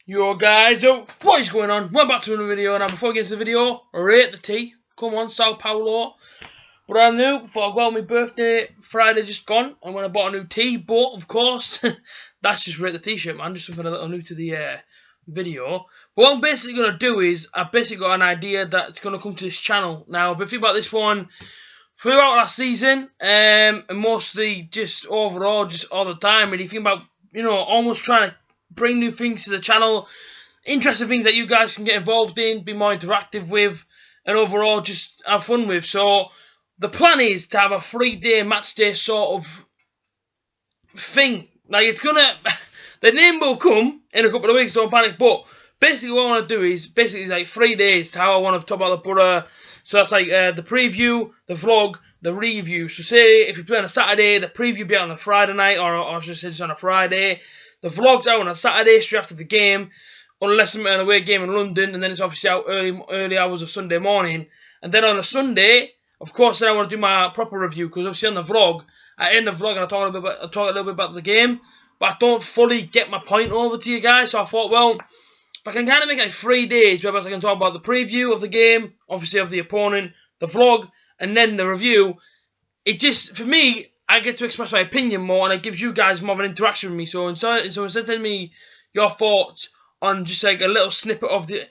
Yo guys, what is going on? Welcome back to another video. Now before we get into the video, rate the tea. Come on, Sao Paulo. Brand new, before I go on my birthday, Friday just gone, and when I bought a new tea, but of course, that's just rate the t-shirt, man, just something a little new to the video. But what I'm basically going to do is, I've basically got an idea that's going to come to this channel. Now, but think about this one, throughout last season, and mostly just overall, just all the time, really think about, almost trying to bring new things to the channel, interesting things that you guys can get involved in, be more interactive with, and overall just have fun with. So the plan is to have a 3-day match day sort of thing. Like it's gonna, the name will come in a couple of weeks, don't panic. But basically what I want to do is basically like 3 days to how I want to talk about the Borough. So that's like the preview, the vlog, the review. So say if you play on a Saturday, the preview be out on a Friday night, or just say it's on a Friday. The vlog's out on a Saturday straight after the game, unless I'm at an away game in London, and then it's obviously out early hours of Sunday morning. And then on a Sunday, of course, then I want to do my proper review, because obviously on the vlog, I end the vlog and I talk a little bit about the game, but I don't fully get my point over to you guys. So I thought, well, if I can kind of make like 3 days, whereas I can talk about the preview of the game, obviously of the opponent, the vlog, and then the review, it just, for me, I get to express my opinion more, and it gives you guys more of an interaction with me. So instead of telling me your thoughts on just like a little snippet of the,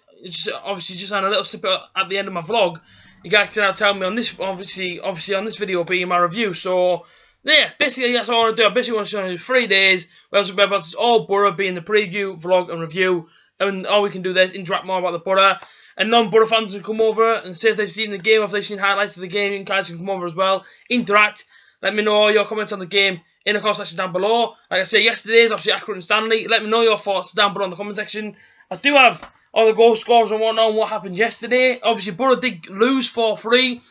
obviously just on a little snippet at the end of my vlog, you guys can now tell me on this, obviously on this video being my review. So yeah, basically that's all I want to do. I basically want to show you 3 days, where it's all Borough being the preview, vlog, and review, and all we can do there is interact more about the Borough. And non-Borough fans can come over and say if they've seen the game, or if they've seen highlights of the game, you guys can come over as well, interact. Let me know all your comments on the game in the comment section down below. Like I said, yesterday's obviously Accrington Stanley. Let me know your thoughts down below in the comment section. I do have all the goal scores and whatnot on what happened yesterday. Obviously, Borough did lose 4-3.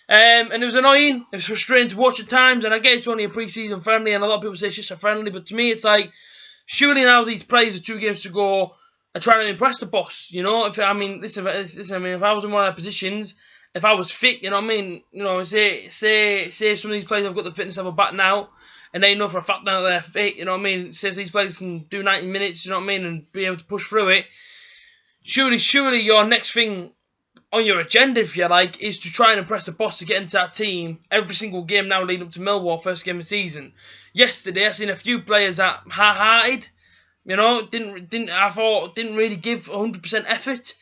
And it was annoying. It was frustrating to watch at times. And I get it's only a pre-season friendly, and a lot of people say it's just a friendly. But to me, it's like, surely now these players with 2 games to go are trying to impress the boss. You know, if I mean, listen, if I was in one of their positions, if I was fit, you know what I mean, say some of these players have got the fitness level back now, and they know for a fact that they're fit, you know what I mean, say if these players can do 90 minutes, you know what I mean, and be able to push through it, surely your next thing on your agenda, if you like, is to try and impress the boss to get into that team every single game now leading up to Millwall, first game of the season. Yesterday, I seen a few players that half-hearted, you know, didn't really give 100% effort.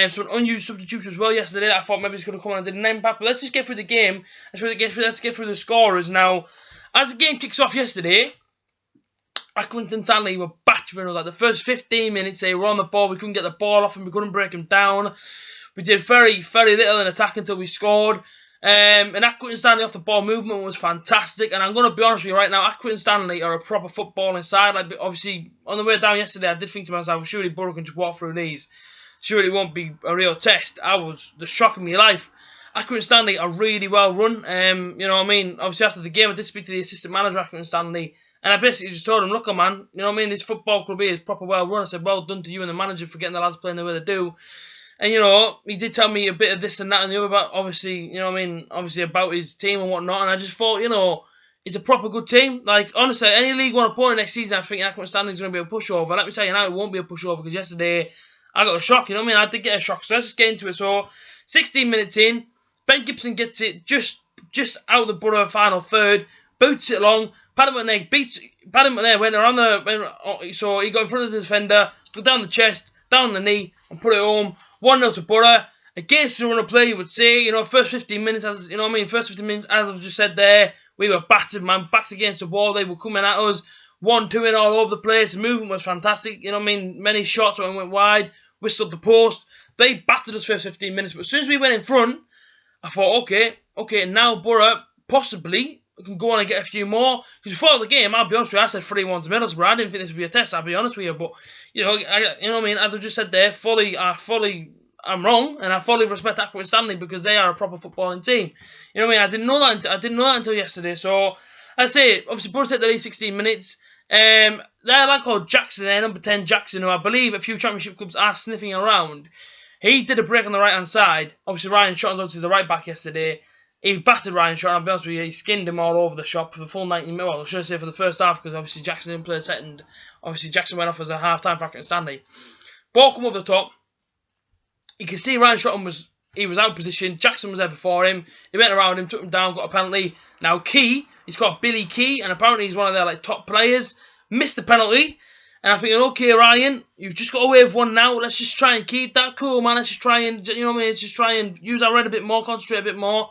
Some unused substitutes as well yesterday. I thought maybe it's going to come on and did an impact. But let's just get through the game. Let's get through the scorers. Now, as the game kicks off yesterday, Accrington Stanley were battering us. Like the first 15 minutes, they were on the ball. We couldn't get the ball off them. We couldn't break them down. We did very, very little in attack until we scored. And Accrington Stanley off the ball movement was fantastic. And I'm going to be honest with you right now, Accrington Stanley are a proper footballing side. Like, obviously, on the way down yesterday, I did think to myself, surely Borough can just walk through these. Surely it won't be a real test. I was the shock of my life. Accrington Stanley are really well run. You know what I mean? Obviously after the game I did speak to the assistant manager of Accrington Stanley, and I basically just told him, look man, you know what I mean, this football club here is proper well run. I said, well done to you and the manager for getting the lads playing the way they do. And you know, he did tell me a bit of this and that and the other about, obviously, you know what I mean, obviously about his team and whatnot, and I just thought, you know, it's a proper good team. Like, honestly, any League One opponent next season, I think Accrington Stanley's going to be a pushover. Let me tell you now, it won't be a pushover, because yesterday I got a shock, you know what I mean? I did get a shock, so let's just get into it. So, 16 minutes in, Ben Gibson gets it just out of the Borough final third, boots it along, Paddy McNair went around so he got in front of the defender, got down the chest, down the knee, and put it home. 1-0 to Borough. Against the run of play, you would say, you know, first 15 minutes, as you know what I mean, first 15 minutes, as I've just said there, we were battered, man, backs against the wall, they were coming at us, 1-2 in all over the place, the movement was fantastic, you know what I mean, many shots went wide, whistled the post. They battered us first 15 minutes, but as soon as we went in front, I thought, okay, now Borough possibly can go on and get a few more. Because before the game, I'll be honest with you, I said 3-1 to Middlesbrough. I didn't think this would be a test, I'll be honest with you. But, you know what I mean, as I just said there, I'm wrong, and I fully respect Accrington Stanley because they are a proper footballing team. You know what I mean? I didn't know that until yesterday. So, I say, obviously, Borough take the lead 16 minutes. They're like called Jackson there, number 10 Jackson, who I believe a few championship clubs are sniffing around. He did a break on the right hand side. Obviously Ryan Shotton's obviously the right back yesterday. He battered Ryan Shotton, I'll be honest with you, he skinned him all over the shop for the full 90 minutes. Well, I should say for the first half, because obviously Jackson didn't play the second. Obviously Jackson went off as a half time for Accrington Stanley. Ball come over the top. You can see Ryan Shotton was out of position. Jackson was there before him. He went around him, took him down, got a penalty. Now Key, he's got Billy Key, and apparently he's one of their like top players. Missed the penalty. And I'm thinking, okay, Ryan, you've just got away with one now. Let's just try and keep that cool, man. Let's just try and, you know what I mean? Let's just try and use our red a bit more, concentrate a bit more.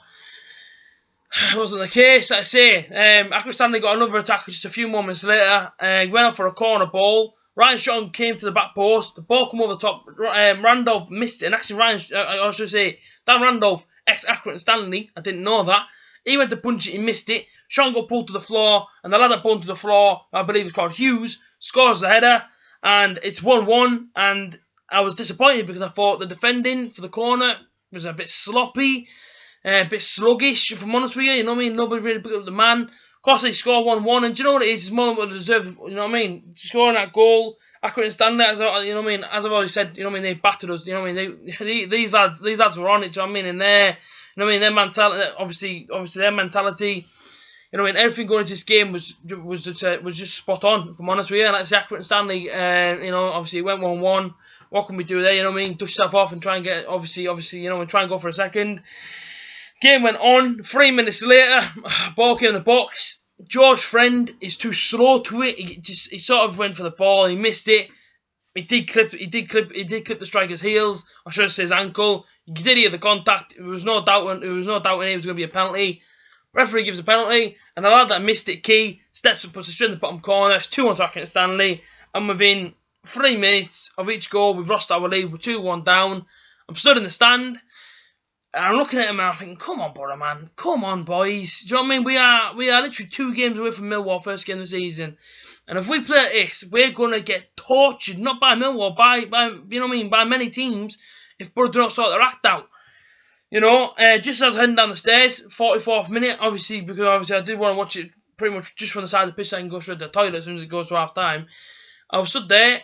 It wasn't the case, like I say. Accrington Stanley got another attack just a few moments later. He went up for a corner ball. Ryan Shotton came to the back post. The ball came over the top. Randolph missed it. And actually, I should say, Dan Randolph, ex-Accrington Stanley, I didn't know that. He went to punch it, he missed it. Shotton got pulled to the floor, and the lad that pulled to the floor, I believe it's called Hughes, scores the header, and it's 1-1. And I was disappointed because I thought the defending for the corner was a bit sloppy, a bit sluggish, if I'm honest with you. You know what I mean? Nobody really picked up the man. Of course, they score 1-1, and do you know what it is? It's more than what they deserve. You know what I mean? Scoring that goal, Accrington Stanley, you know what I mean? As I've already said, you know what I mean? They battered us. You know what I mean? These lads were on it. Do you know what I mean? And you know what I mean? Their mentality, obviously their mentality. You know what I mean? Everything going into this game was just spot on. If I'm honest with you, and like I say, Accrington Stanley, you know, obviously it went 1-1. What can we do there? You know what I mean? Dust yourself off and try and get obviously, you know, and try and go for a second. Game went on. 3 minutes later, ball came in the box. George Friend is too slow to it. He sort of went for the ball. He missed it. He did clip the striker's heels. I should say his ankle. You did hear the contact. There was no doubt it was going to be a penalty. Referee gives a penalty, and the lad that missed it, Key, steps up, puts it straight in the bottom corner. It's 2-1 to Accrington Stanley, and within 3 minutes of each goal, we've lost our lead. We're 2-1 down. I'm stood in the stand, and I'm looking at him, and I'm thinking, come on, Borough, man. Come on, boys. Do you know what I mean? We are literally 2 games away from Millwall, first game of the season. And if we play like this, we're going to get tortured, not by Millwall, by you know what I mean, by many teams, if Borough do not sort their act out. You know, just as I was heading down the stairs, 44th minute, obviously, because I did want to watch it pretty much just from the side of the pitch so I can go straight to the toilet as soon as it goes to half time. I was stood there.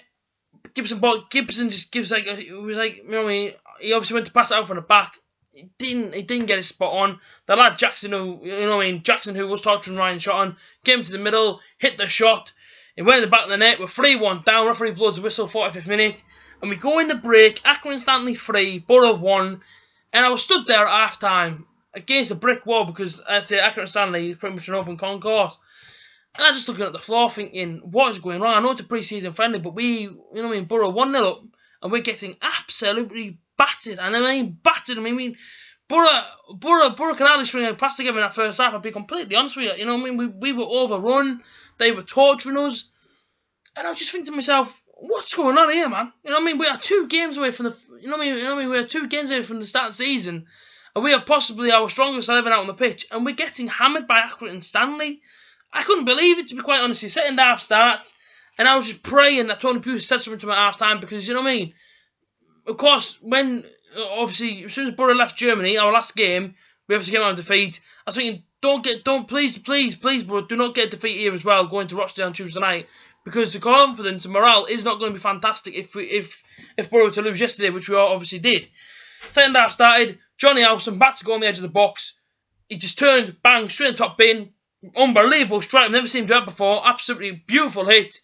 Gibson just gives like, it was like, you know what I mean, he obviously went to pass it out from the back. He didn't get it spot on. The lad Jackson, who, you know what I mean, who was torturing Ryan Shotton, came to the middle, hit the shot. It went in the back of the net. We're 3-1 down. Referee blows the whistle, 45th minute. And we go in the break. Accrington Stanley 3, Borough 1. And I was stood there at half time against a brick wall because, I say, Accrington Stanley is pretty much an open concourse. And I was just looking at the floor thinking, what is going on? I know it's a pre-season friendly, but we, you know what I mean, Borough 1-0 up. And we're getting absolutely battered. And I mean battered. I mean, Borough can hardly string a pass together in that first half. I'll be completely honest with you. You know what I mean? We were overrun. They were torturing us. And I was just thinking to myself, what's going on here, man? You know what I mean? We are 2 games away from the, you know what I mean? We are 2 games away from the start of the season, and we have possibly our strongest 11 out on the pitch, and we're getting hammered by Accrington Stanley. I couldn't believe it, to be quite honest. Second half starts, and I was just praying that Tony Pulis said something to me at half time because, you know what I mean? Of course, when obviously as soon as Borough left Germany, our last game, we obviously came out of defeat. I was thinking, please, Borough, do not get a defeat here as well, going to Rochdale on Tuesday night. Because the confidence and morale is not going to be fantastic if Borough were to lose yesterday, which we obviously did. Second half started, Johnny Howson back to go on the edge of the box. He just turned, bang, straight in the top bin. Unbelievable strike, I've never seen him do that before. Absolutely beautiful hit.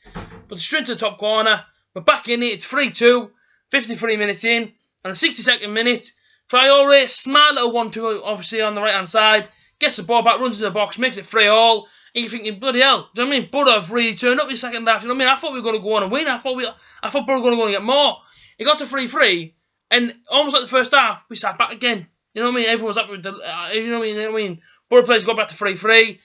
But straight to the top corner. We're back in it, it's 3-2, 53 minutes in. And the 62nd minute, Traore, smart little 1-2, obviously on the right hand side. Gets the ball back, runs into the box, makes it 3-3. And you're thinking, bloody hell, do you know what I mean? Borough have really turned up in the second half. You know what I mean? I thought we were going to go on and win. I thought Borough were going to go and get more. It got to 3-3, and almost like the first half, we sat back again. You know what I mean? Everyone was up with the, you know what I mean? Borough players got back to 3-3,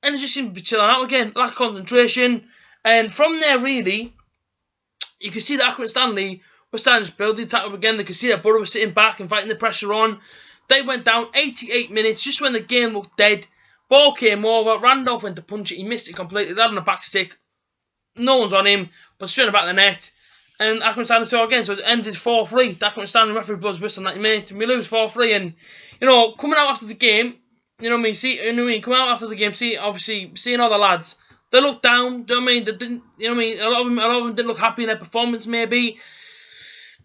and it just seemed to be chilling out again. Lack of concentration. And from there, really, you can see that Accrington Stanley were starting to build the attack up again. They could see that Borough was sitting back and fighting the pressure on. They went down 88 minutes, just when the game looked dead. Ball came over, Randolph went to punch it, he missed it completely, lad on the back stick. No one's on him, but straight in the back of the net. And Accrington Stanley scored again, so it ended 4-3. Accrington Stanley referee blows whistle 90 minutes, and we lose 4-3. And, you know, coming out after the game, you know what I mean, coming out after the game, obviously, seeing all the lads, they looked down, do you know what I mean? They didn't, you know what I mean? A lot of them didn't look happy in their performance, maybe.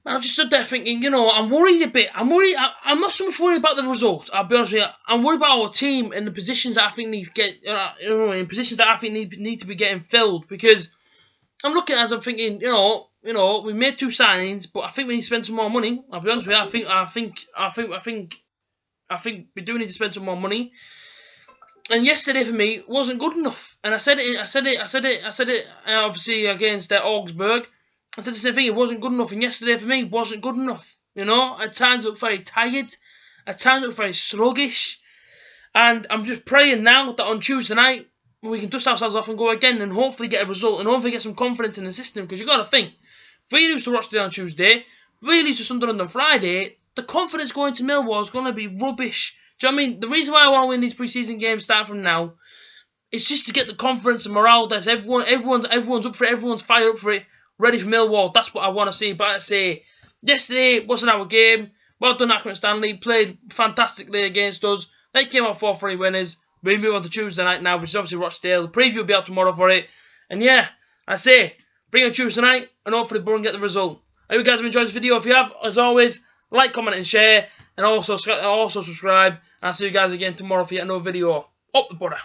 I just stood there thinking, you know, I'm worried a bit. I'm not so much worried about the result. I'll be honest with you. I'm worried about our team and the positions that I think need to get, in positions that I think need to be getting filled. Because I'm looking as I'm thinking, you know, you know, we made 2 signings, but I think we need to spend some more money. I'll be honest with you. I think we do need to spend some more money. And yesterday for me wasn't good enough. And I said it. Obviously against Augsburg, I said the same thing. It wasn't good enough. And yesterday for me wasn't good enough. You know, at times I looked very tired. At times I looked very sluggish. And I'm just praying now that on Tuesday night we can dust ourselves off and go again, and hopefully get a result, and hopefully get some confidence in the system. Because you got to think, if we lose to Rochdale on Tuesday, if we lose to Sunderland on Friday, the confidence going to Millwall is going to be rubbish. Do you know what I mean? The reason why I want to win these pre-season games start from now is just to get the confidence and morale that everyone's up for it, everyone's fired up for it, ready for Millwall. That's what I want to see. But I say, yesterday wasn't our game. Well done, Accrington Stanley. Played fantastically against us. They came out 4-3 winners. We move on to Tuesday night now, which is obviously Rochdale. The preview will be out tomorrow for it. And yeah, I say, bring on Tuesday night, and hopefully Borough get the result. I hope you guys have enjoyed this video. If you have, as always, like, comment, and share. And also subscribe. And I'll see you guys again tomorrow for yet another video. Up the Borough.